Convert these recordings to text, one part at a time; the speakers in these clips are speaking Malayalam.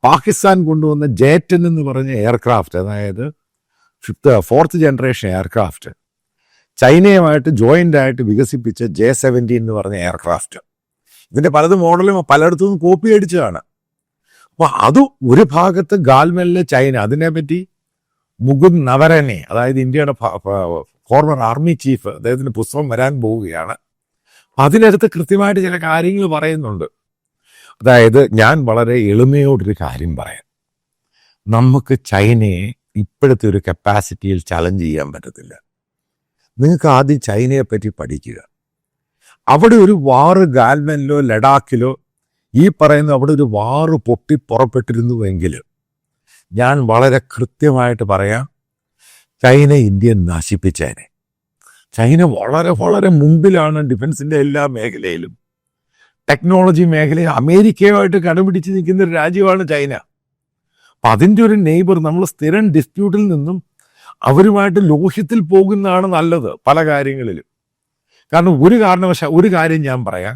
പാകിസ്ഥാൻ കൊണ്ടുവന്ന ജെ-10 എന്ന് പറഞ്ഞ എയർക്രാഫ്റ്റ്, അതായത് ഫോർത്ത് ജനറേഷൻ എയർക്രാഫ്റ്റ്, ചൈനയുമായിട്ട് ജോയിൻ്റ് ആയിട്ട് വികസിപ്പിച്ച J-17 എന്ന് പറഞ്ഞ എയർക്രാഫ്റ്റ്, ഇതിൻ്റെ പലത് മോഡലും പലയിടത്തുനിന്നും കോപ്പി അടിച്ചതാണ്. അപ്പോൾ അത് ഒരു ഭാഗത്ത് ഗാൽവനിലെ ചൈന, അതിനെപ്പറ്റി മുകുന്ദ് നവരനെ, അതായത് ഇന്ത്യയുടെ ഫോർമർ ആർമി ചീഫ്, അദ്ദേഹത്തിൻ്റെ പുസ്തകം വരാൻ പോവുകയാണ്. അതിനടുത്ത് കൃത്യമായിട്ട് ചില കാര്യങ്ങൾ പറയുന്നുണ്ട്. അതായത് ഞാൻ വളരെ എളിമയോടൊരു കാര്യം പറയാം. നമുക്ക് ചൈനയെ ഇപ്പോഴത്തെ ഒരു കപ്പാസിറ്റിയിൽ ചലഞ്ച് ചെയ്യാൻ പറ്റത്തില്ല. നിങ്ങൾക്ക് ആദ്യം ചൈനയെ പറ്റി പഠിക്കുക. അവിടെ ഒരു വാറ് ഗാൽവനിലോ ലഡാക്കിലോ ഈ പറയുന്ന അവിടെ ഒരു വാറ് പൊട്ടി പുറപ്പെട്ടിരുന്നുവെങ്കിൽ ഞാൻ വളരെ കൃത്യമായിട്ട് പറയാം, ചൈന ഇന്ത്യ നശിപ്പിച്ചേനെ. ചൈന വളരെ വളരെ മുമ്പിലാണ് ഡിഫൻസിൻ്റെ എല്ലാ മേഖലയിലും. ടെക്നോളജി മേഖലയിൽ അമേരിക്കയുമായിട്ട് കടപിടിച്ച് നിൽക്കുന്ന ഒരു രാജ്യമാണ് ചൈന. അപ്പം അതിൻ്റെ ഒരു നെയ്ബർ, നമ്മൾ സ്ഥിരം ഡിസ്പ്യൂട്ടിൽ നിന്നും അവരുമായിട്ട് ലോഹ്യത്തിൽ പോകുന്നതാണ് നല്ലത് പല കാര്യങ്ങളിലും. കാരണം ഒരു കാര്യം ഞാൻ പറയാം,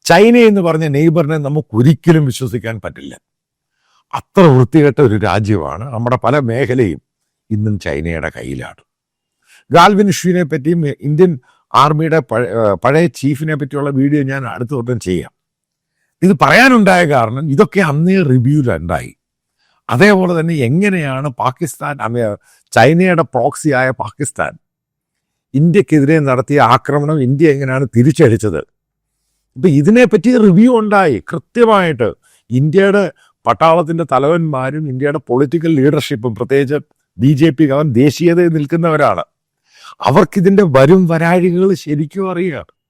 ചൈന എന്ന് പറഞ്ഞ നെയ്ബറിനെ നമുക്കൊരിക്കലും വിശ്വസിക്കാൻ പറ്റില്ല. അത്ര വൃത്തികെട്ട ഒരു രാജ്യമാണ്. നമ്മുടെ പല മേഖലയും ഇന്നും ചൈനയുടെ കയ്യിലാണ്. ഗാൽവൻ ഇഷ്യൂവിനെ പറ്റിയും ഇന്ത്യൻ ആർമിയുടെ പഴയ ചീഫിനെ പറ്റിയുള്ള വീഡിയോ ഞാൻ അടുത്ത വട്ടം ചെയ്യാം. ഇത് പറയാനുണ്ടായ കാരണം ഇതൊക്കെ അന്നേ റിവ്യൂലുണ്ടായി. അതേപോലെ തന്നെ എങ്ങനെയാണ് പാകിസ്ഥാൻ, ചൈനയുടെ പ്രോക്സിയായ പാകിസ്ഥാൻ ഇന്ത്യക്കെതിരെ നടത്തിയ ആക്രമണം ഇന്ത്യ എങ്ങനെയാണ് തിരിച്ചടിച്ചത്. ഇപ്പം ഇതിനെപ്പറ്റി റിവ്യൂ ഉണ്ടായി കൃത്യമായിട്ട്. ഇന്ത്യയുടെ പട്ടാളത്തിൻ്റെ തലവന്മാരും ഇന്ത്യയുടെ പൊളിറ്റിക്കൽ ലീഡർഷിപ്പും, പ്രത്യേകിച്ച് BJP ദേശീയതയിൽ നിൽക്കുന്നവരാണ്. അവർക്കിതിൻ്റെ വരും വരാഴികൾ ശരിക്കും അറിയാം.